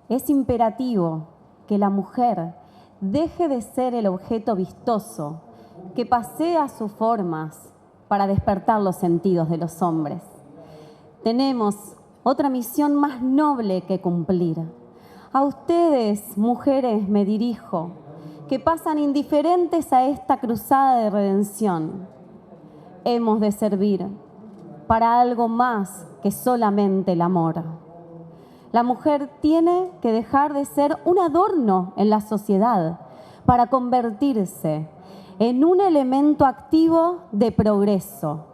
Es imperativo que la mujer deje de ser el objeto vistoso que pasea sus formas para despertar los sentidos de los hombres. Tenemos otra misión más noble que cumplir. A ustedes, mujeres, me dirijo, que pasan indiferentes a esta cruzada de redención. Hemos de servir para algo más que solamente el amor. La mujer tiene que dejar de ser un adorno en la sociedad para convertirse en un elemento activo de progreso.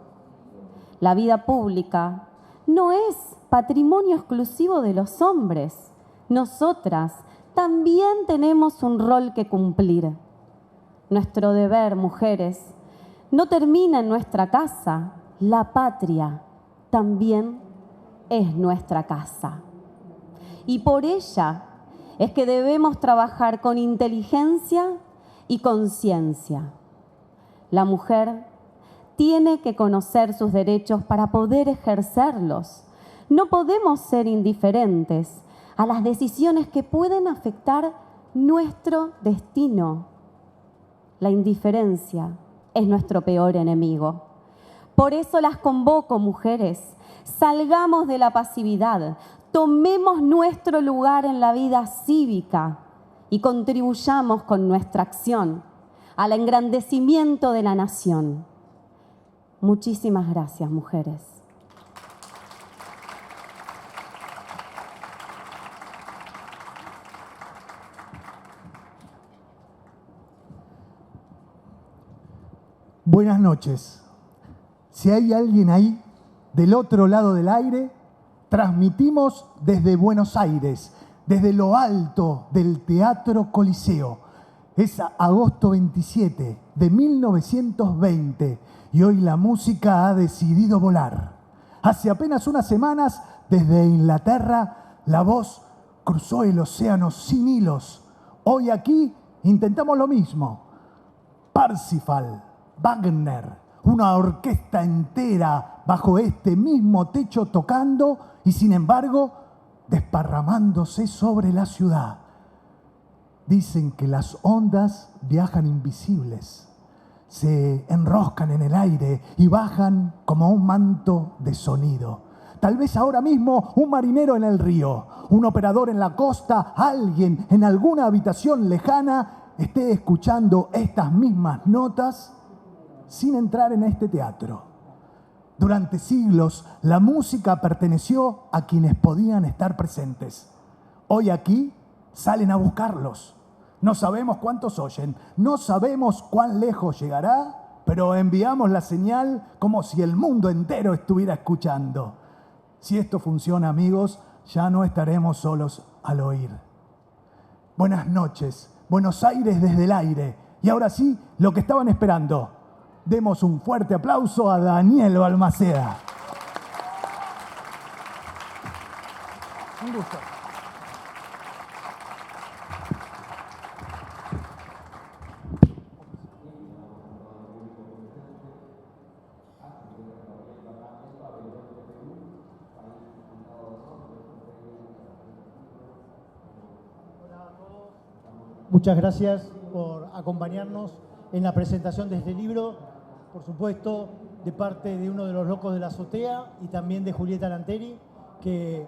La vida pública no es patrimonio exclusivo de los hombres. Nosotras también tenemos un rol que cumplir. Nuestro deber, mujeres, no termina en nuestra casa. La patria también es nuestra casa. Y por ella es que debemos trabajar con inteligencia y conciencia. La mujer tiene que conocer sus derechos para poder ejercerlos. No podemos ser indiferentes a las decisiones que pueden afectar nuestro destino. La indiferencia es nuestro peor enemigo. Por eso las convoco, mujeres, salgamos de la pasividad, tomemos nuestro lugar en la vida cívica y contribuyamos con nuestra acción al engrandecimiento de la nación. Muchísimas gracias, mujeres. Buenas noches. Si hay alguien ahí del otro lado del aire, transmitimos desde Buenos Aires, desde lo alto del Teatro Coliseo. Es agosto 27 de 1920 y hoy la música ha decidido volar. Hace apenas unas semanas, desde Inglaterra, la voz cruzó el océano sin hilos. Hoy aquí intentamos lo mismo. Parsifal, Wagner, una orquesta entera bajo este mismo techo tocando y sin embargo desparramándose sobre la ciudad. Dicen que las ondas viajan invisibles, se enroscan en el aire y bajan como un manto de sonido. Tal vez ahora mismo un marinero en el río, un operador en la costa, alguien en alguna habitación lejana esté escuchando estas mismas notas sin entrar en este teatro. Durante siglos, la música perteneció a quienes podían estar presentes. Hoy aquí salen a buscarlos. No sabemos cuántos oyen, no sabemos cuán lejos llegará, pero enviamos la señal como si el mundo entero estuviera escuchando. Si esto funciona, amigos, ya no estaremos solos al oír. Buenas noches, Buenos Aires desde el aire. Y ahora sí, lo que estaban esperando. Demos un fuerte aplauso a Daniel Balmaceda. Un gusto. Muchas gracias por acompañarnos en la presentación de este libro, por supuesto, de parte de uno de los locos de la azotea y también de Julieta Lanteri, que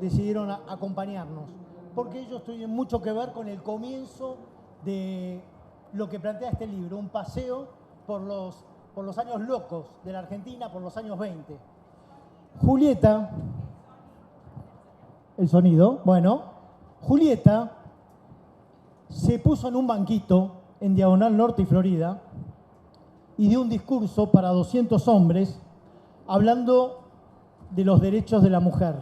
decidieron acompañarnos, porque ellos tienen mucho que ver con el comienzo de lo que plantea este libro, un paseo por los años locos de la Argentina, por los años 20. Julieta, el sonido, bueno, Julieta se puso en un banquito en Diagonal Norte y Florida y dio un discurso para 200 hombres hablando de los derechos de la mujer.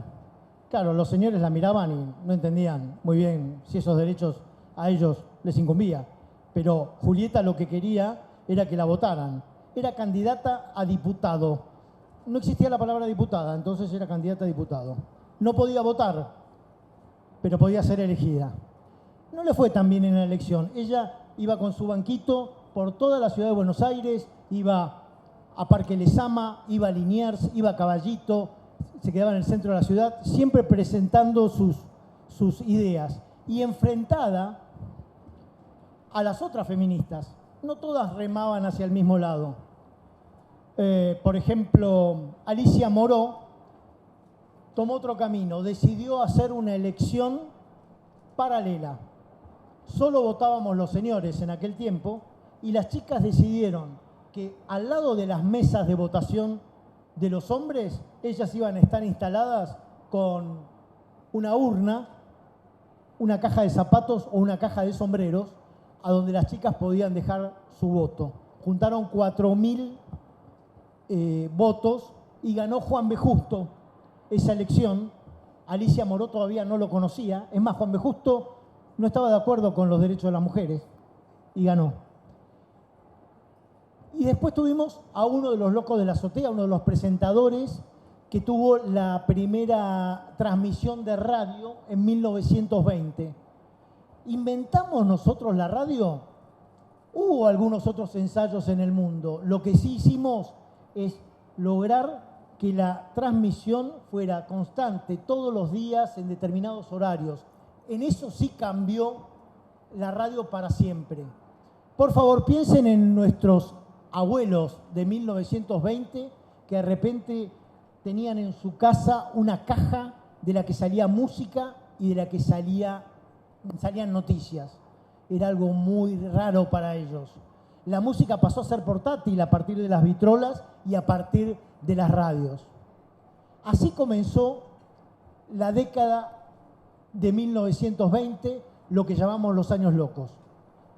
Claro, los señores la miraban y no entendían muy bien si esos derechos a ellos les incumbía, pero Julieta lo que quería era que la votaran. Era candidata a diputado. No existía la palabra diputada, entonces era candidata a diputado. No podía votar, pero podía ser elegida. No le fue tan bien en la elección. Ella iba con su banquito por toda la ciudad de Buenos Aires, iba a Parque Lezama, iba a Liniers, iba a Caballito, se quedaba en el centro de la ciudad, siempre presentando sus sus ideas y enfrentada a las otras feministas. No todas remaban hacia el mismo lado. Por ejemplo, Alicia Moró tomó otro camino, decidió hacer una elección paralela. Solo votábamos los señores en aquel tiempo y las chicas decidieron que al lado de las mesas de votación de los hombres, ellas iban a estar instaladas con una urna, una caja de zapatos o una caja de sombreros, a donde las chicas podían dejar su voto. Juntaron 4.000 votos y ganó Juan B. Justo esa elección. Alicia Moró todavía no lo conocía. Es más, Juan B. Justo no estaba de acuerdo con los derechos de las mujeres y ganó. Y después tuvimos a uno de los locos de la azotea, uno de los presentadores que tuvo la primera transmisión de radio en 1920. ¿Inventamos nosotros la radio? Hubo algunos otros ensayos en el mundo. Lo que sí hicimos es lograr que la transmisión fuera constante todos los días en determinados horarios. En eso sí cambió la radio para siempre. Por favor, piensen en nuestros abuelos de 1920 que de repente tenían en su casa una caja de la que salía música y de la que salían noticias. Era algo muy raro para ellos. La música pasó a ser portátil a partir de las vitrolas y a partir de las radios. Así comenzó la década de 1920, lo que llamamos los años locos.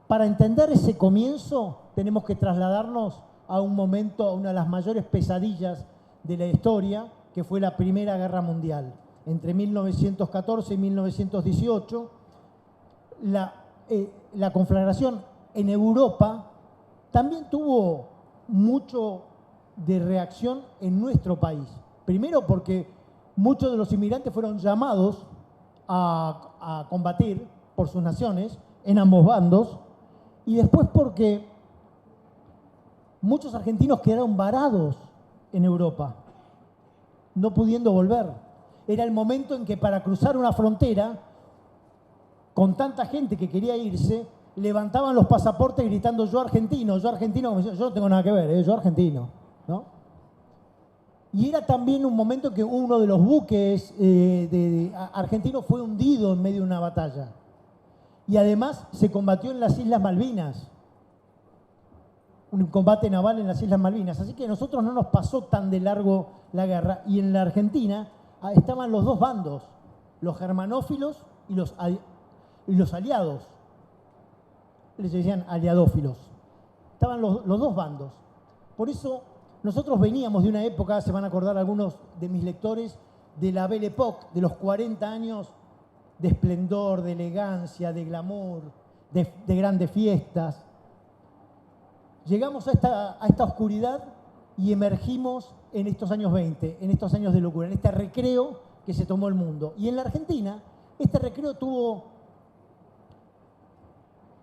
Para entender ese comienzo tenemos que trasladarnos a un momento, a una de las mayores pesadillas de la historia, que fue la Primera Guerra Mundial. Entre 1914 y 1918, la conflagración en Europa también tuvo mucho de reacción en nuestro país. Primero porque muchos de los inmigrantes fueron llamados a combatir por sus naciones en ambos bandos, y después porque muchos argentinos quedaron varados en Europa, no pudiendo volver. Era el momento en que para cruzar una frontera, con tanta gente que quería irse, levantaban los pasaportes gritando yo argentino, como yo no tengo nada que ver, yo argentino, ¿no? Y era también un momento en que uno de los buques argentinos fue hundido en medio de una batalla. Y además se combatió en las Islas Malvinas, un combate naval en las Islas Malvinas. Así que a nosotros no nos pasó tan de largo la guerra. Y en la Argentina estaban los dos bandos, los germanófilos y los aliados. Les decían aliadófilos. Estaban los dos bandos. Por eso nosotros veníamos de una época, se van a acordar algunos de mis lectores, de la Belle Époque, de los 40 años de esplendor, de elegancia, de glamour, de grandes fiestas. Llegamos a esta oscuridad y emergimos en estos años 20, en estos años de locura, en este recreo que se tomó el mundo. Y en la Argentina, este recreo tuvo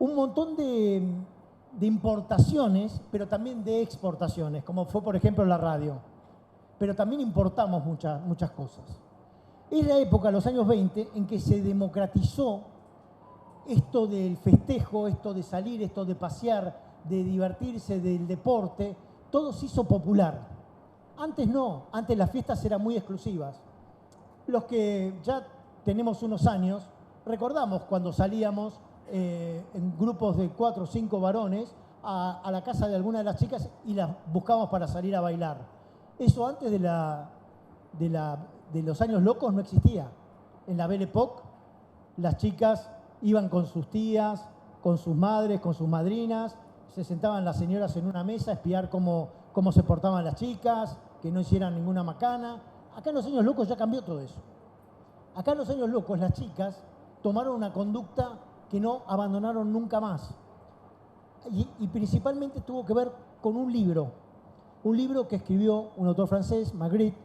un montón de importaciones, pero también de exportaciones, como fue, por ejemplo, la radio. Pero también importamos muchas cosas. Es la época, los años 20, en que se democratizó esto del festejo, esto de salir, esto de pasear, de divertirse, del deporte. Todo se hizo popular. Antes no, antes las fiestas eran muy exclusivas. Los que ya tenemos unos años, recordamos cuando salíamos en grupos de 4 o 5 varones a la casa de alguna de las chicas y las buscábamos para salir a bailar. Eso antes de los años locos no existía. En la Belle Époque las chicas iban con sus tías, con sus madres, con sus madrinas, se sentaban las señoras en una mesa a espiar cómo se portaban las chicas, que no hicieran ninguna macana. Acá en los años locos ya cambió todo eso. Acá en los años locos las chicas tomaron una conducta que no abandonaron nunca más. Y principalmente tuvo que ver con un libro que escribió un autor francés, Magritte,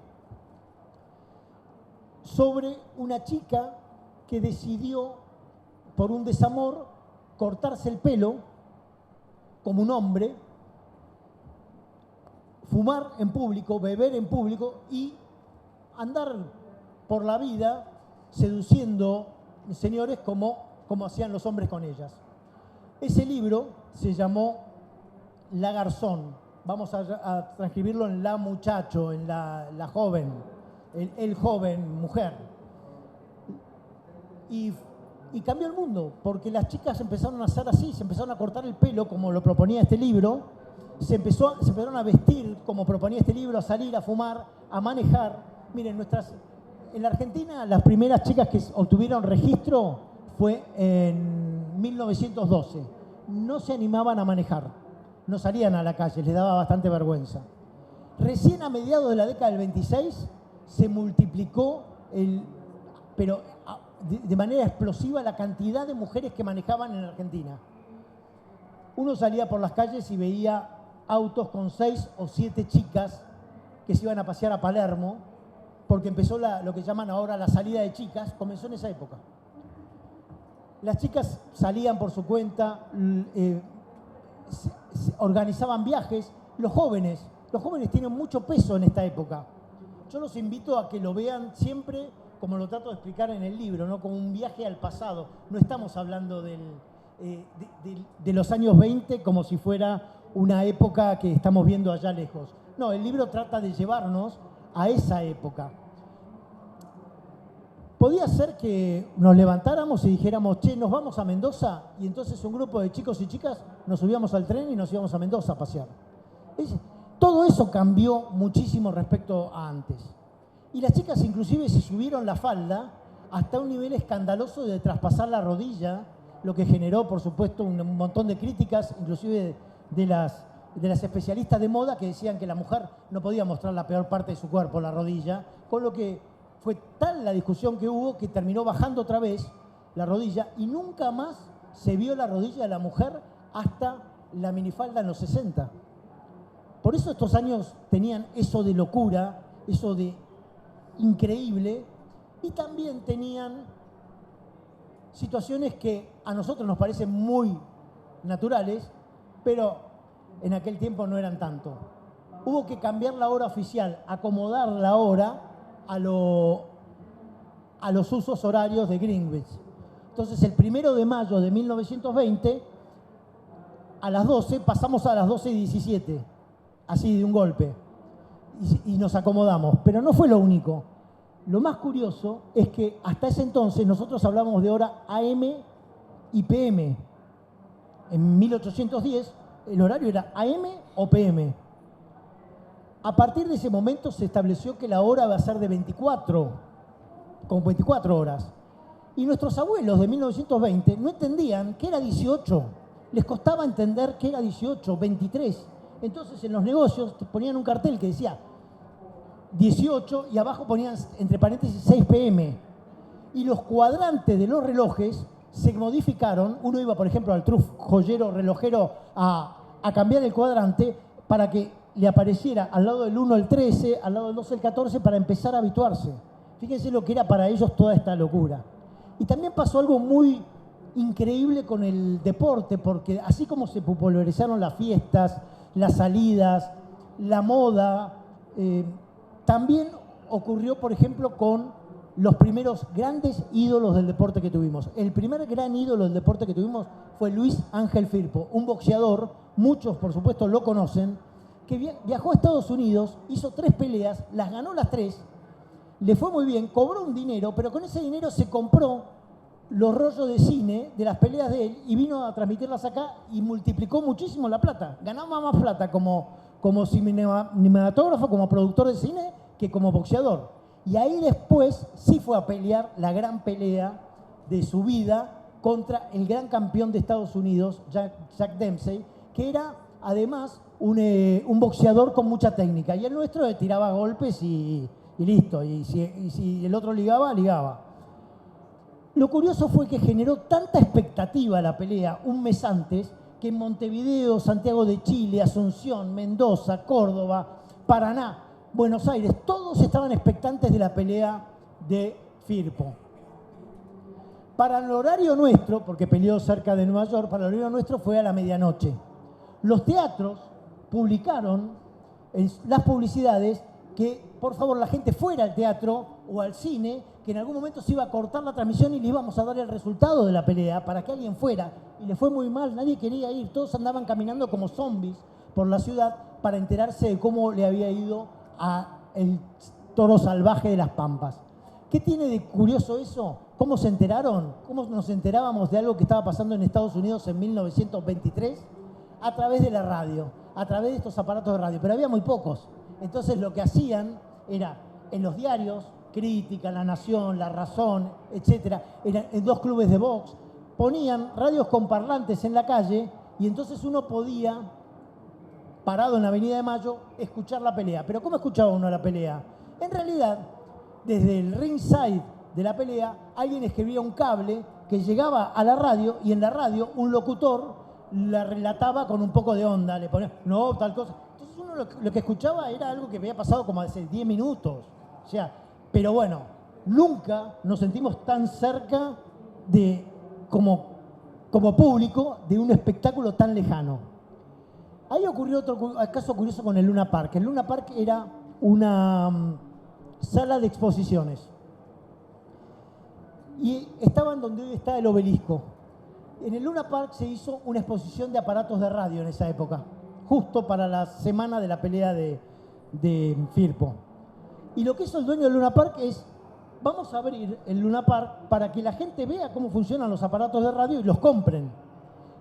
sobre una chica que decidió, por un desamor, cortarse el pelo como un hombre, fumar en público, beber en público y andar por la vida seduciendo señores como hacían los hombres con ellas. Ese libro se llamó La Garzón. Vamos a transcribirlo en la muchacho, en la joven, el joven mujer. Y cambió el mundo, porque las chicas empezaron a hacer así, se empezaron a cortar el pelo como lo proponía este libro, se empezaron a vestir como proponía este libro, a salir, a fumar, a manejar. Miren, en la Argentina las primeras chicas que obtuvieron registro fue en 1912. No se animaban a manejar, no salían a la calle, les daba bastante vergüenza. Recién a mediados de la década del 26 se multiplicó, pero de manera explosiva, la cantidad de mujeres que manejaban en la Argentina. Uno salía por las calles y veía autos con 6 o 7 chicas que se iban a pasear a Palermo, porque empezó lo que llaman ahora la salida de chicas, comenzó en esa época. Las chicas salían por su cuenta, organizaban viajes. Los jóvenes tienen mucho peso en esta época. Yo los invito a que lo vean siempre como lo trato de explicar en el libro, ¿no? Como un viaje al pasado. No estamos hablando de los años 20 como si fuera una época que estamos viendo allá lejos. No, el libro trata de llevarnos a esa época. Podía ser que nos levantáramos y dijéramos, che, nos vamos a Mendoza, y entonces un grupo de chicos y chicas nos subíamos al tren y nos íbamos a Mendoza a pasear. Todo eso cambió muchísimo respecto a antes. Y las chicas inclusive se subieron la falda hasta un nivel escandaloso de traspasar la rodilla, lo que generó, por supuesto, un montón de críticas, inclusive de las especialistas de moda, que decían que la mujer no podía mostrar la peor parte de su cuerpo, la rodilla, con lo que fue tal la discusión que hubo que terminó bajando otra vez la rodilla y nunca más se vio la rodilla de la mujer hasta la minifalda en los 60. Por eso estos años tenían eso de locura, eso de increíble, y también tenían situaciones que a nosotros nos parecen muy naturales, pero en aquel tiempo no eran tanto. Hubo que cambiar la hora oficial, acomodar la hora a los usos horarios de Greenwich. Entonces, el 1 de mayo de 1920, a las 12, pasamos a las 12:17, así de un golpe, y nos acomodamos. Pero no fue lo único. Lo más curioso es que hasta ese entonces nosotros hablábamos de hora AM y PM. En 1810 el horario era AM o PM. A partir de ese momento se estableció que la hora va a ser de 24 horas. Y nuestros abuelos de 1920 no entendían que era 18. Les costaba entender que era 18, 23. Entonces en los negocios ponían un cartel que decía 18 y abajo ponían entre paréntesis 6 PM. Y los cuadrantes de los relojes se modificaron. Uno iba, por ejemplo, al truf joyero relojero a cambiar el cuadrante para que le apareciera al lado del 1 el 13, al lado del 12 el 14, para empezar a habituarse. Fíjense lo que era para ellos toda esta locura. Y también pasó algo muy increíble con el deporte, porque así como se popularizaron las fiestas, las salidas, la moda, también ocurrió, por ejemplo, con los primeros grandes ídolos del deporte que tuvimos. El primer gran ídolo del deporte que tuvimos fue Luis Ángel Firpo, un boxeador, muchos por supuesto lo conocen, que viajó a Estados Unidos, hizo 3 peleas, las ganó las 3, le fue muy bien, cobró un dinero, pero con ese dinero se compró los rollos de cine de las peleas de él y vino a transmitirlas acá y multiplicó muchísimo la plata. Ganaba más plata como cinematógrafo, como productor de cine, que como boxeador. Y ahí después sí fue a pelear la gran pelea de su vida contra el gran campeón de Estados Unidos, Jack Dempsey, que era además un boxeador con mucha técnica. Y el nuestro le tiraba golpes y listo. Y si el otro ligaba, ligaba. Lo curioso fue que generó tanta expectativa la pelea un mes antes, que en Montevideo, Santiago de Chile, Asunción, Mendoza, Córdoba, Paraná, Buenos Aires, todos estaban expectantes de la pelea de Firpo. Para el horario nuestro, porque peleó cerca de Nueva York, para el horario nuestro fue a la medianoche. Los teatros publicaron en las publicidades que por favor la gente fuera al teatro o al cine, que en algún momento se iba a cortar la transmisión y le íbamos a dar el resultado de la pelea para que alguien fuera. Y le fue muy mal, nadie quería ir, todos andaban caminando como zombies por la ciudad para enterarse de cómo le había ido a el toro salvaje de las Pampas. ¿Qué tiene de curioso eso? ¿Cómo se enteraron? ¿Cómo nos enterábamos de algo que estaba pasando en Estados Unidos en 1923? A través de la radio, a través de estos aparatos de radio, pero había muy pocos. Entonces lo que hacían era, en los diarios, Crítica, La Nación, La Razón, etcétera, en 2 clubes de box, ponían radios con parlantes en la calle y entonces uno podía, parado en la Avenida de Mayo, escuchar la pelea. ¿Pero cómo escuchaba uno la pelea? En realidad, desde el ringside de la pelea, alguien escribía un cable que llegaba a la radio y en la radio un locutor la relataba con un poco de onda, le ponía, no, tal cosa. Entonces uno lo que escuchaba era algo que había pasado como hace 10 minutos. O sea, pero bueno, nunca nos sentimos tan cerca de, como público, de un espectáculo tan lejano. Ahí ocurrió otro caso curioso con el Luna Park. El Luna Park era una sala de exposiciones. Y estaban donde hoy está el Obelisco. En el Luna Park se hizo una exposición de aparatos de radio en esa época, justo para la semana de la pelea de Firpo. Y lo que hizo el dueño del Luna Park es, vamos a abrir el Luna Park para que la gente vea cómo funcionan los aparatos de radio y los compren.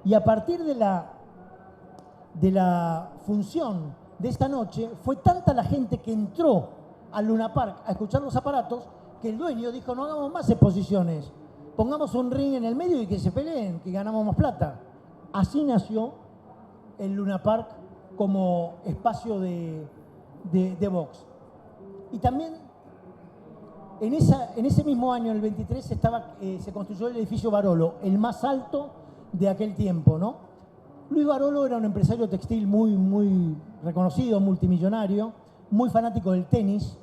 Y a partir de la función de esta noche, fue tanta la gente que entró al Luna Park a escuchar los aparatos que el dueño dijo, no hagamos más exposiciones, pongamos un ring en el medio y que se peleen, que ganamos más plata. Así nació el Luna Park como espacio de box. Y también en ese mismo año, en el 23, se construyó el edificio Barolo, el más alto de aquel tiempo, ¿no? Luis Barolo era un empresario textil muy, muy reconocido, multimillonario, muy fanático del tenis,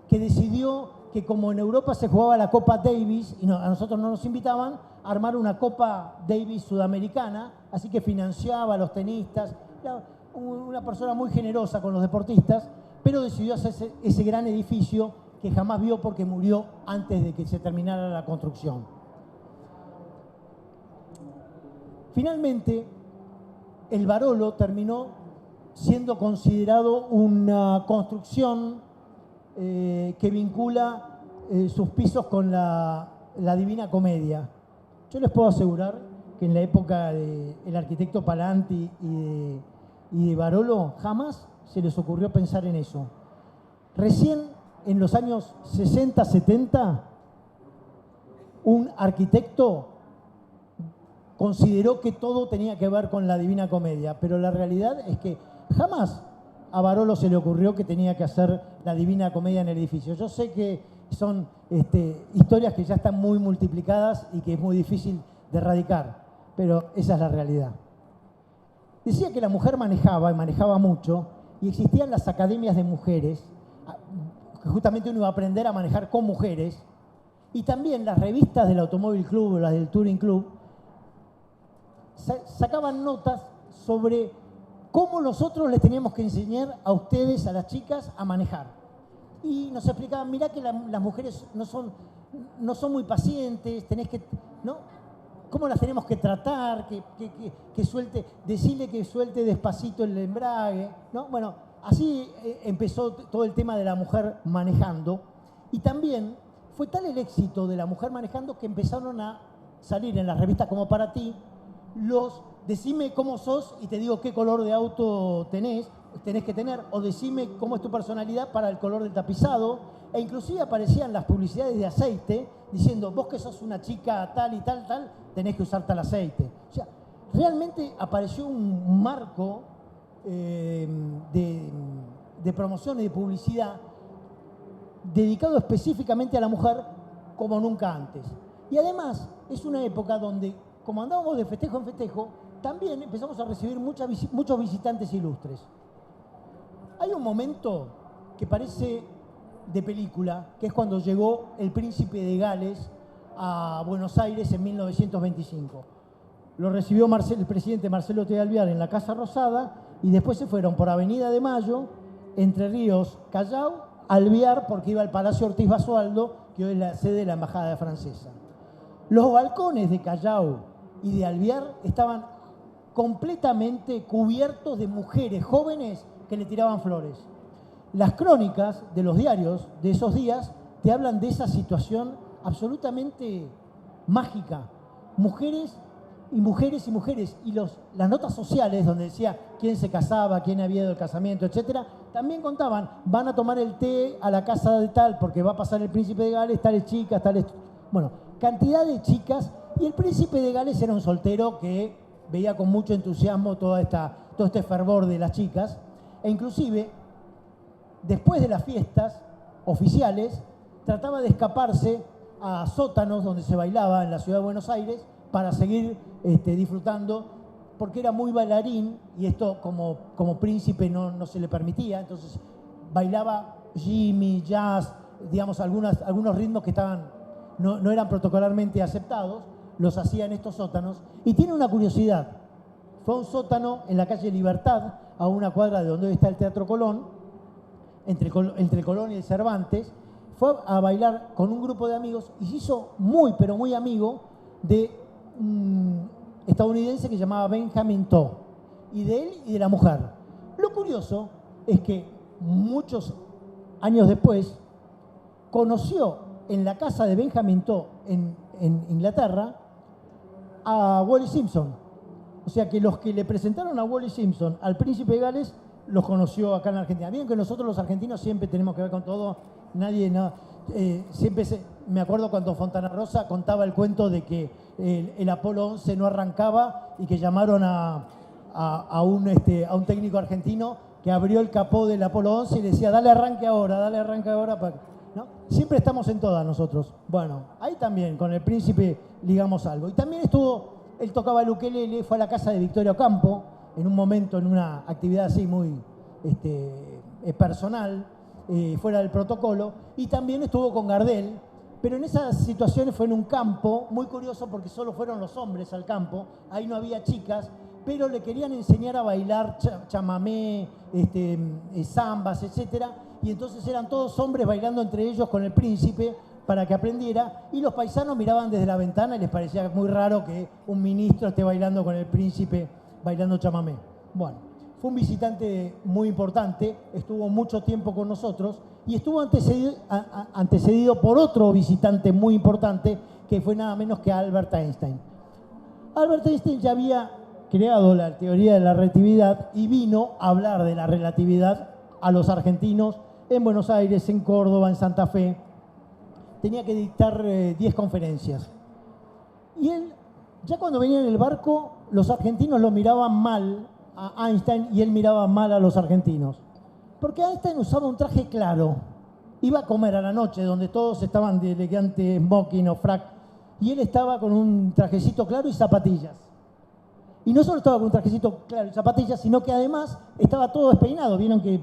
que decidió que como en Europa se jugaba la Copa Davis y a nosotros no nos invitaban, armar una Copa Davis sudamericana, así que financiaba a los tenistas, era una persona muy generosa con los deportistas, pero decidió hacer ese gran edificio que jamás vio porque murió antes de que se terminara la construcción. Finalmente, el Barolo terminó siendo considerado una construcción que vincula sus pisos con la Divina Comedia. Yo les puedo asegurar que en la época del arquitecto Palanti y de Barolo jamás se les ocurrió pensar en eso. Recién en los años 60, 70, un arquitecto consideró que todo tenía que ver con la Divina Comedia, pero la realidad es que jamás a Barolo se le ocurrió que tenía que hacer la Divina Comedia en el edificio. Yo sé que son historias que ya están muy multiplicadas y que es muy difícil de erradicar, pero esa es la realidad. Decía que la mujer manejaba, y manejaba mucho, y existían las academias de mujeres, que justamente uno iba a aprender a manejar con mujeres, y también las revistas del Automóvil Club o las del Touring Club sacaban notas sobre cómo nosotros les teníamos que enseñar a ustedes, a las chicas, a manejar. Y nos explicaban, mirá que las mujeres no son muy pacientes, tenés que, ¿no? ¿Cómo las tenemos que tratar? Que suelte, decirle que suelte despacito el embrague, ¿no? Bueno, así empezó todo el tema de la mujer manejando. Y también fue tal el éxito de la mujer manejando que empezaron a salir en las revistas como Para Ti decime cómo sos y te digo qué color de auto tenés que tener, o decime cómo es tu personalidad para el color del tapizado, e inclusive aparecían las publicidades de aceite diciendo, vos que sos una chica tal y tal, tenés que usar tal aceite. O sea, realmente apareció un marco de promoción y de publicidad dedicado específicamente a la mujer como nunca antes. Y además es una época donde, como andábamos de festejo en festejo, también empezamos a recibir muchos visitantes ilustres. Hay un momento que parece de película, que es cuando llegó el príncipe de Gales a Buenos Aires en 1925. Lo recibió el presidente Marcelo T. Alvear en la Casa Rosada y después se fueron por Avenida de Mayo, Entre Ríos, Callao, Alvear porque iba al Palacio Ortiz Basualdo, que hoy es la sede de la Embajada Francesa. Los balcones de Callao y de Alvear estaban completamente cubiertos de mujeres jóvenes que le tiraban flores. Las crónicas de los diarios de esos días te hablan de esa situación absolutamente mágica. Mujeres y mujeres y mujeres. Y las notas sociales, donde decía quién se casaba, quién había ido al casamiento, etcétera, también contaban, van a tomar el té a la casa de tal, porque va a pasar el príncipe de Gales, tales chicas, tales... Bueno, cantidad de chicas. Y el príncipe de Gales era un soltero que veía con mucho entusiasmo todo este fervor de las chicas. E inclusive, después de las fiestas oficiales, trataba de escaparse a sótanos donde se bailaba en la ciudad de Buenos Aires para seguir disfrutando, porque era muy bailarín y esto como príncipe no se le permitía. Entonces bailaba Jimmy, jazz, digamos, algunos ritmos que no eran protocolarmente aceptados, los hacía en estos sótanos. Y tiene una curiosidad: fue a un sótano en la calle Libertad, a una cuadra de donde hoy está el Teatro Colón, entre Colón y el Cervantes. Fue a bailar con un grupo de amigos y se hizo muy, pero muy amigo de un estadounidense que se llamaba Benjamin Toh, y de él y de la mujer. Lo curioso es que muchos años después conoció en la casa de Benjamin Toh en Inglaterra a Wally Simpson. O sea que los que le presentaron a Wally Simpson al príncipe de Gales los conoció acá en Argentina. Bien que nosotros los argentinos siempre tenemos que ver con todo. Me acuerdo cuando Fontana Rosa contaba el cuento de que el Apolo 11 no arrancaba y que llamaron a un técnico argentino que abrió el capó del Apolo 11 y le decía, dale arranque ahora, ¿no? Siempre estamos en todas nosotros. Bueno, ahí también con el príncipe ligamos algo. Y también él tocaba el ukelele, fue a la casa de Victoria Ocampo en un momento, en una actividad así muy personal, fuera del protocolo, y también estuvo con Gardel, pero en esas situaciones fue en un campo muy curioso porque solo fueron los hombres al campo, ahí no había chicas, pero le querían enseñar a bailar chamamé, zambas, etcétera, y entonces eran todos hombres bailando entre ellos con el príncipe para que aprendiera, y los paisanos miraban desde la ventana y les parecía muy raro que un ministro esté bailando con el príncipe, bailando chamamé. Bueno, fue un visitante muy importante, estuvo mucho tiempo con nosotros y estuvo antecedido por otro visitante muy importante que fue nada menos que Albert Einstein. Albert Einstein ya había creado la teoría de la relatividad y vino a hablar de la relatividad a los argentinos en Buenos Aires, en Córdoba, en Santa Fe. Tenía que dictar 10 conferencias. Y él, ya cuando venía en el barco, los argentinos lo miraban mal a Einstein y él miraba mal a los argentinos. Porque Einstein usaba un traje claro. Iba a comer a la noche, donde todos estaban de elegante smoking o frac, y él estaba con un trajecito claro y zapatillas. Y no solo estaba con un trajecito claro y zapatillas, sino que además estaba todo despeinado. Vieron que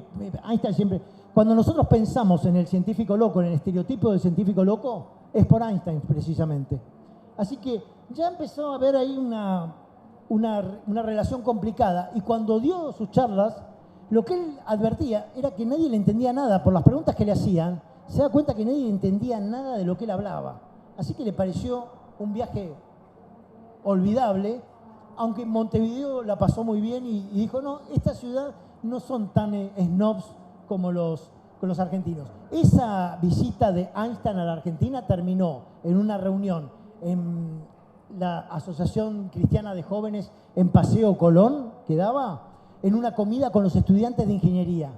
Einstein siempre... Cuando nosotros pensamos en el científico loco, en el estereotipo del científico loco, es por Einstein precisamente. Así que ya empezó a haber ahí una relación complicada. Y cuando dio sus charlas, lo que él advertía era que nadie le entendía nada. Por las preguntas que le hacían, se da cuenta que nadie entendía nada de lo que él hablaba. Así que le pareció un viaje olvidable, aunque en Montevideo la pasó muy bien y dijo, no, esta ciudad no son tan snobs como los argentinos. Esa visita de Einstein a la Argentina terminó en una reunión en la Asociación Cristiana de Jóvenes en Paseo Colón, que daba, en una comida con los estudiantes de ingeniería.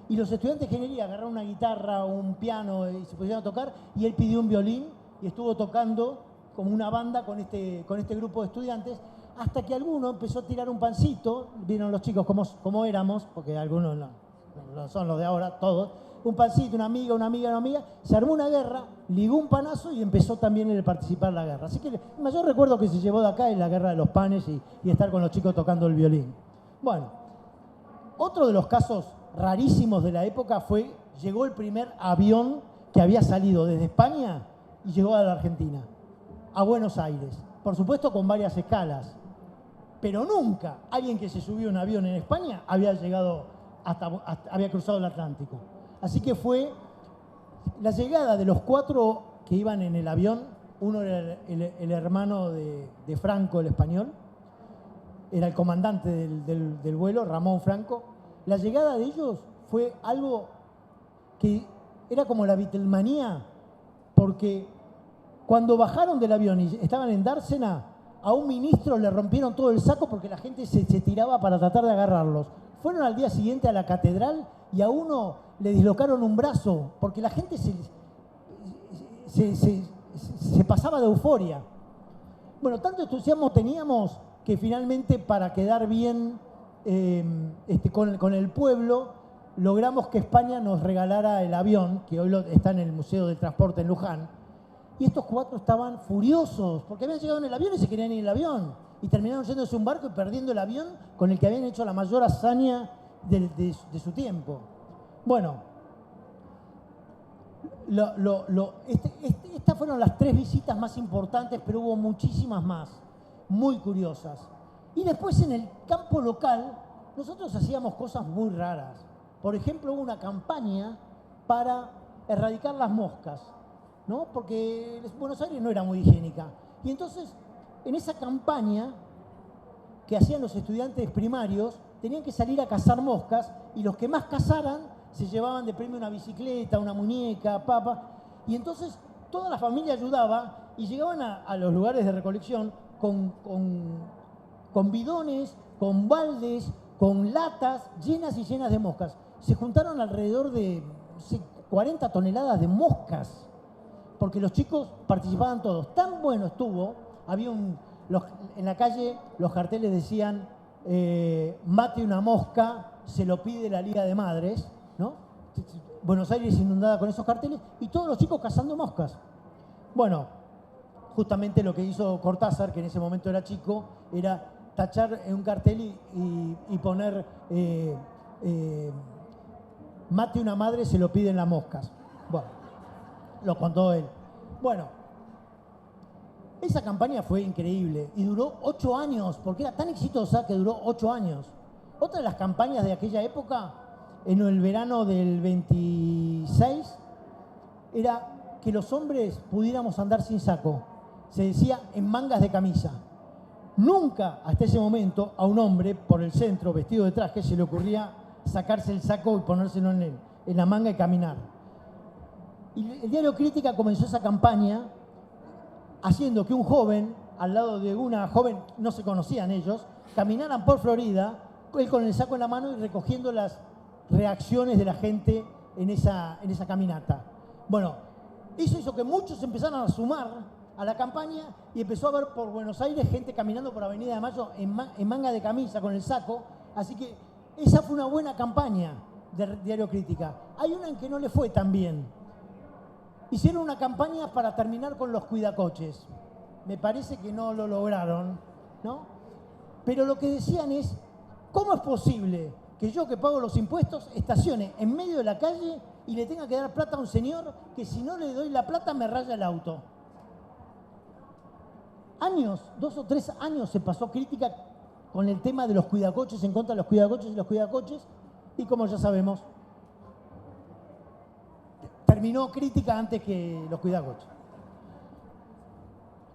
Y los estudiantes de ingeniería agarraron una guitarra, un piano y se pusieron a tocar, y él pidió un violín y estuvo tocando como una banda con este grupo de estudiantes, hasta que alguno empezó a tirar un pancito. Vieron los chicos como éramos, porque algunos no son los de ahora, todos. Un pancito, una amiga, se armó una guerra, ligó un panazo y empezó también él a participar en la guerra. Así que el mayor recuerdo que se llevó de acá es la guerra de los panes y estar con los chicos tocando el violín. Bueno, otro de los casos rarísimos de la época llegó el primer avión que había salido desde España y llegó a la Argentina, a Buenos Aires. Por supuesto con varias escalas, pero nunca alguien que se subió a un avión en España había cruzado el Atlántico. Así que fue la llegada de los 4 que iban en el avión, uno era el hermano de Franco, el español, era el comandante del vuelo, Ramón Franco. La llegada de ellos fue algo que era como la Beatlemanía, porque cuando bajaron del avión y estaban en Dársena, a un ministro le rompieron todo el saco porque la gente se tiraba para tratar de agarrarlos. Fueron al día siguiente a la catedral y a uno le dislocaron un brazo porque la gente se pasaba de euforia. Bueno, tanto entusiasmo teníamos que finalmente, para quedar bien con el pueblo, logramos que España nos regalara el avión, que hoy está en el Museo del Transporte en Luján. Y estos 4 estaban furiosos porque habían llegado en el avión y se querían ir en el avión. Y terminaron yéndose a un barco y perdiendo el avión con el que habían hecho la mayor hazaña de su tiempo. Bueno, estas fueron las 3 visitas más importantes, pero hubo muchísimas más, muy curiosas. Y después en el campo local, nosotros hacíamos cosas muy raras. Por ejemplo, hubo una campaña para erradicar las moscas, ¿no? Porque Buenos Aires no era muy higiénica. Y entonces, en esa campaña que hacían los estudiantes primarios, tenían que salir a cazar moscas y los que más cazaran se llevaban de premio una bicicleta, una muñeca, papa. Y entonces toda la familia ayudaba y llegaban a los lugares de recolección con bidones, con baldes, con latas llenas y llenas de moscas. Se juntaron alrededor de 40 toneladas de moscas, porque los chicos participaban todos. Tan bueno estuvo, había en la calle los carteles decían, mate una mosca, se lo pide la Liga de Madres, ¿no? Buenos Aires inundada con esos carteles y todos los chicos cazando moscas. Bueno, justamente lo que hizo Cortázar, que en ese momento era chico, era tachar en un cartel y poner mate una madre, se lo piden las moscas. Bueno, lo contó él. Bueno, esa campaña fue increíble y duró 8 años, porque era tan exitosa que duró 8 años. Otra de las campañas de aquella época, en el verano del 26, era que los hombres pudiéramos andar sin saco. Se decía en mangas de camisa. Nunca hasta ese momento a un hombre por el centro, vestido de traje, se le ocurría sacarse el saco y ponérselo en la manga y caminar. Y el diario Crítica comenzó esa campaña haciendo que un joven, al lado de una joven, no se conocían ellos, caminaran por Florida, él con el saco en la mano y recogiendo las reacciones de la gente en esa caminata. Bueno, eso hizo que muchos empezaran a sumar a la campaña y empezó a ver por Buenos Aires gente caminando por Avenida de Mayo en manga de camisa con el saco. Así que esa fue una buena campaña del diario Crítica. Hay una en que no le fue tan bien. Hicieron una campaña para terminar con los cuidacoches. Me parece que no lo lograron, ¿no? Pero lo que decían es, ¿cómo es posible que yo, que pago los impuestos, estacione en medio de la calle y le tenga que dar plata a un señor que si no le doy la plata me raya el auto? Años, 2 o 3 años se pasó Crítica con el tema de los cuidacoches, en contra de los cuidacoches y los cuidacoches, y como ya sabemos, terminó Crítica antes que los cuidacoches.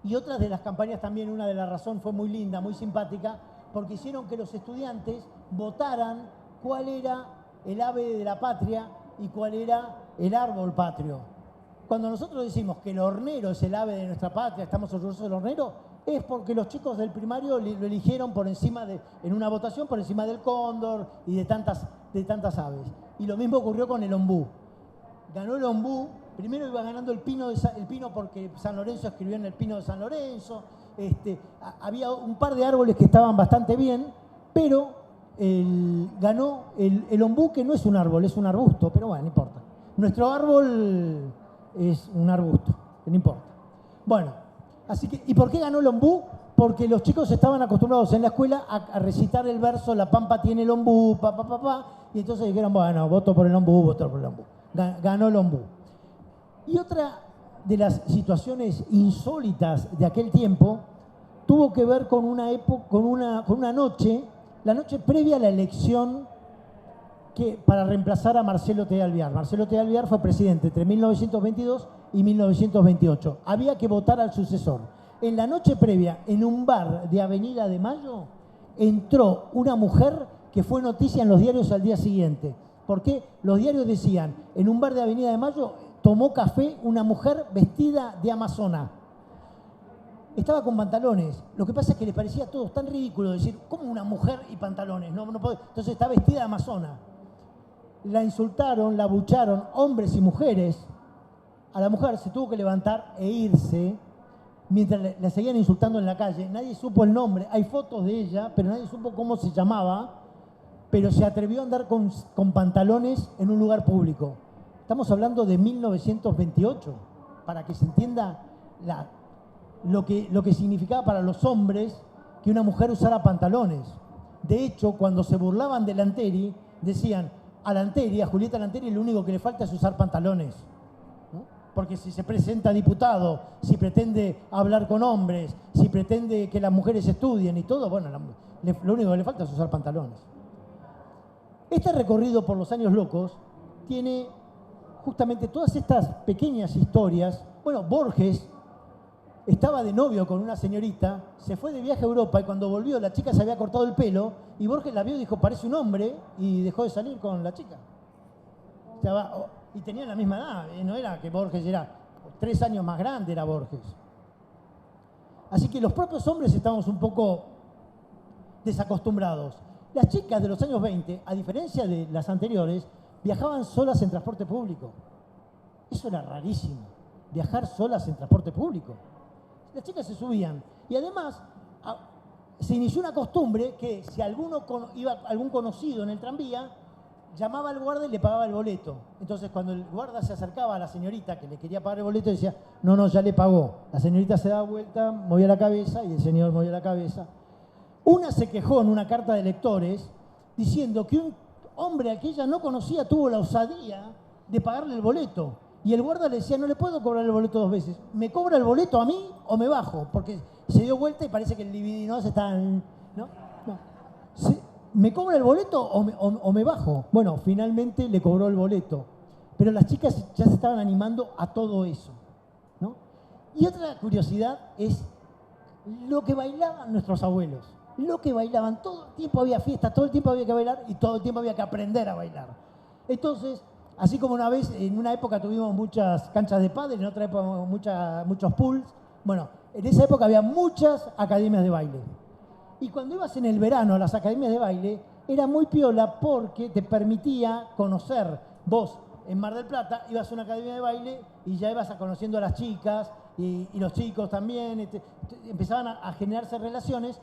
Y otras de las campañas también, una de La Razón fue muy linda, muy simpática, porque hicieron que los estudiantes votaran cuál era el ave de la patria y cuál era el árbol patrio. Cuando nosotros decimos que el hornero es el ave de nuestra patria, estamos orgullosos del hornero, es porque los chicos del primario lo eligieron por encima en una votación por encima del cóndor y de tantas aves. Y lo mismo ocurrió con el ombú. Ganó el ombú, primero iba ganando el pino porque San Lorenzo escribió en el pino de San Lorenzo. Había un par de árboles que estaban bastante bien, pero ganó el ombú, que no es un árbol, es un arbusto, pero bueno, no importa. Nuestro árbol es un arbusto, no importa. Bueno, así que, ¿y por qué ganó el ombú? Porque los chicos estaban acostumbrados en la escuela a recitar el verso La Pampa tiene el ombú, y entonces dijeron, bueno, voto por el ombú, voto por el ombú. Ganó el ombú. Y otra de las situaciones insólitas de aquel tiempo tuvo que ver con una noche, la noche previa a la elección para reemplazar a Marcelo T. Alvear. Marcelo T. Alvear fue presidente entre 1922 y 1928. Había que votar al sucesor. En la noche previa, en un bar de Avenida de Mayo, entró una mujer que fue noticia en los diarios al día siguiente. Porque los diarios decían, en un bar de Avenida de Mayo tomó café una mujer vestida de amazona. Estaba con pantalones. Lo que pasa es que les parecía a todos tan ridículo decir, ¿cómo una mujer y pantalones? No puede. Entonces está vestida de amazona. La insultaron, la abucharon, hombres y mujeres. A la mujer se tuvo que levantar e irse mientras la seguían insultando en la calle. Nadie supo el nombre. Hay fotos de ella, pero nadie supo cómo se llamaba. Pero se atrevió a andar con pantalones en un lugar público. Estamos hablando de 1928, para que se entienda lo que significaba para los hombres que una mujer usara pantalones. De hecho, cuando se burlaban de Lanteri, decían, a Julieta Lanteri, lo único que le falta es usar pantalones. ¿No? Porque si se presenta diputado, si pretende hablar con hombres, si pretende que las mujeres estudien y todo, bueno, lo único que le falta es usar pantalones. Este recorrido por los años locos tiene justamente todas estas pequeñas historias. Bueno, Borges estaba de novio con una señorita, se fue de viaje a Europa y cuando volvió la chica se había cortado el pelo y Borges la vio y dijo, parece un hombre, y dejó de salir con la chica. Y tenían la misma edad, no era que Borges era 3 años más grande, era Borges. Así que los propios hombres estamos un poco desacostumbrados. Las chicas de los años 20, a diferencia de las anteriores, viajaban solas en transporte público. Eso era rarísimo, viajar solas en transporte público. Las chicas se subían. Y además, se inició una costumbre que si iba algún conocido en el tranvía, llamaba al guarda y le pagaba el boleto. Entonces, cuando el guarda se acercaba a la señorita que le quería pagar el boleto, decía, no, ya le pagó. La señorita se daba vuelta, movía la cabeza y el señor movía la cabeza. Una se quejó en una carta de lectores diciendo que un hombre a que ella no conocía tuvo la osadía de pagarle el boleto. Y el guarda le decía, no le puedo cobrar el boleto 2 veces. ¿Me cobra el boleto a mí o me bajo? Porque se dio vuelta y parece que el libidinoso está... ¿No? ¿Me cobra el boleto o me bajo? Bueno, finalmente le cobró el boleto. Pero las chicas ya se estaban animando a todo eso, ¿no? Y otra curiosidad es lo que bailaban nuestros abuelos. Lo que bailaban. Todo el tiempo había fiesta, todo el tiempo había que bailar y todo el tiempo había que aprender a bailar. Entonces... Así como una vez, en una época tuvimos muchas canchas de pádel, en otra época muchos pools. Bueno, en esa época había muchas academias de baile. Y cuando ibas en el verano a las academias de baile, era muy piola porque te permitía conocer. Vos, en Mar del Plata, ibas a una academia de baile y ya ibas conociendo a las chicas y los chicos también. Empezaban a generarse relaciones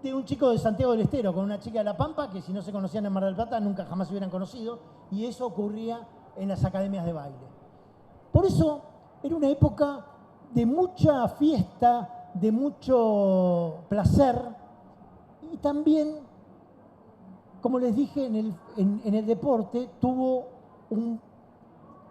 de un chico de Santiago del Estero con una chica de La Pampa que si no se conocían en Mar del Plata nunca jamás se hubieran conocido, y eso ocurría en las academias de baile. Por eso era una época de mucha fiesta, de mucho placer y también, como les dije, en el deporte tuvo un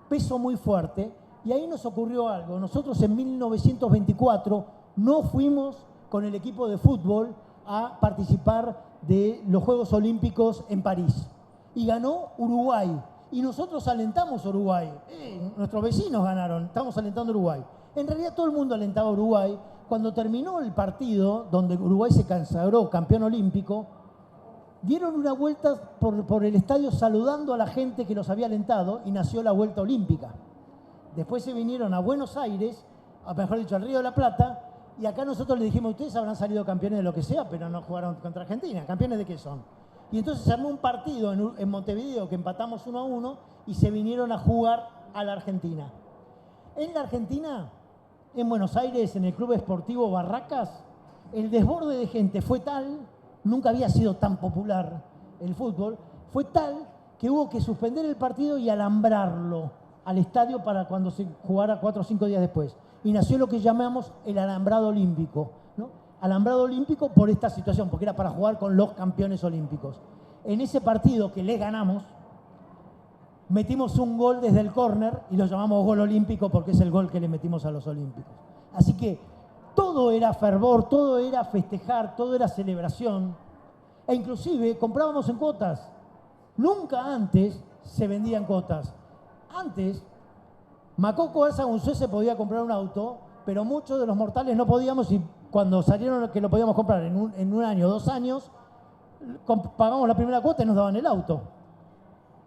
peso muy fuerte y ahí nos ocurrió algo. Nosotros en 1924 no fuimos con el equipo de fútbol a participar de los Juegos Olímpicos en París. Y ganó Uruguay. Y nosotros alentamos a Uruguay. Nuestros vecinos ganaron, estamos alentando a Uruguay. En realidad todo el mundo alentaba a Uruguay. Cuando terminó el partido, donde Uruguay se consagró campeón olímpico, dieron una vuelta por el estadio saludando a la gente que los había alentado y nació la Vuelta Olímpica. Después se vinieron a Buenos Aires, mejor dicho, al Río de la Plata, y acá nosotros le dijimos, ustedes habrán salido campeones de lo que sea, pero no jugaron contra Argentina. ¿Campeones de qué son? Y entonces se armó un partido en Montevideo que empatamos 1-1 y se vinieron a jugar a la Argentina. En la Argentina, en Buenos Aires, en el Club Esportivo Barracas, el desborde de gente fue tal, nunca había sido tan popular el fútbol, fue tal que hubo que suspender el partido y alambrarlo al estadio para cuando se jugara 4 o 5 días después. Y nació lo que llamamos el alambrado olímpico, ¿no? Alambrado olímpico por esta situación, porque era para jugar con los campeones olímpicos. En ese partido que les ganamos, metimos un gol desde el córner y lo llamamos gol olímpico porque es el gol que le metimos a los olímpicos. Así que todo era fervor, todo era festejar, todo era celebración. E inclusive comprábamos en cuotas. Nunca antes se vendían cuotas. Antes, Macoco Alza Unzué se podía comprar un auto, pero muchos de los mortales no podíamos, y cuando salieron que lo podíamos comprar en un año, 2 años, pagamos la primera cuota y nos daban el auto.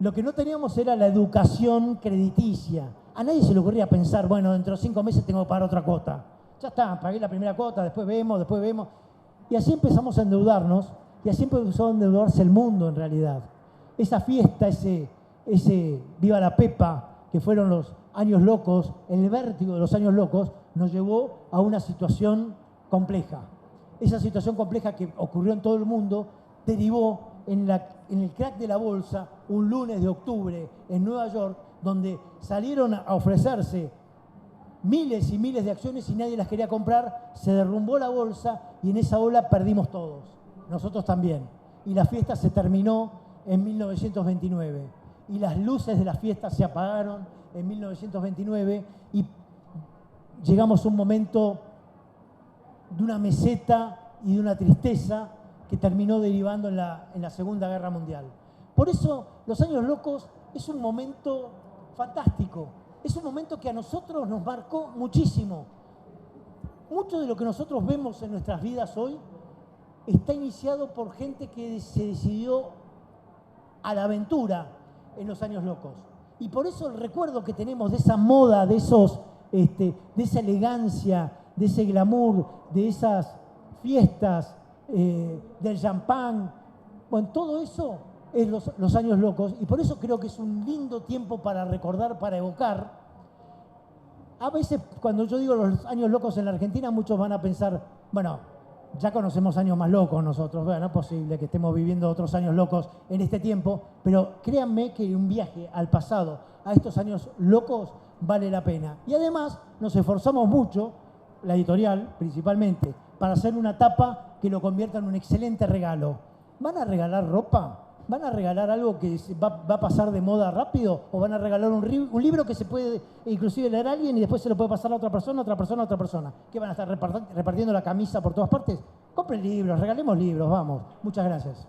Lo que no teníamos era la educación crediticia. A nadie se le ocurría pensar, bueno, dentro de 5 meses tengo que pagar otra cuota. Ya está, pagué la primera cuota, después vemos. Y así empezamos a endeudarnos, y así empezó a endeudarse el mundo en realidad. Esa fiesta, ese Viva la Pepa, que fueron los años locos, el vértigo de los años locos, nos llevó a una situación compleja. Esa situación compleja que ocurrió en todo el mundo derivó en el crack de la bolsa un lunes de octubre en Nueva York, donde salieron a ofrecerse miles y miles de acciones y nadie las quería comprar, se derrumbó la bolsa y en esa ola perdimos todos, nosotros también. Y la fiesta se terminó en 1929 y las luces de la fiesta se apagaron en 1929 y llegamos a un momento de una meseta y de una tristeza que terminó derivando en la Segunda Guerra Mundial. Por eso los años locos es un momento fantástico, es un momento que a nosotros nos marcó muchísimo. Mucho de lo que nosotros vemos en nuestras vidas hoy está iniciado por gente que se decidió a la aventura en los años locos. Y por eso el recuerdo que tenemos de esa moda, de esa elegancia, de ese glamour, de esas fiestas, del champán, bueno, todo eso es los años locos, y por eso creo que es un lindo tiempo para recordar, para evocar. A veces cuando yo digo los años locos en la Argentina, muchos van a pensar, bueno, ya conocemos años más locos nosotros, bueno, no es posible que estemos viviendo otros años locos en este tiempo, pero créanme que un viaje al pasado, a estos años locos, vale la pena. Y además nos esforzamos mucho, la editorial principalmente, para hacer una tapa que lo convierta en un excelente regalo. ¿Van a regalar ropa? ¿Van a regalar algo que va a pasar de moda rápido? ¿O van a regalar un libro que se puede inclusive leer a alguien y después se lo puede pasar a otra persona, otra persona, otra persona? ¿Qué van a estar repartiendo la camisa por todas partes? Compren libros, regalemos libros, vamos. Muchas gracias.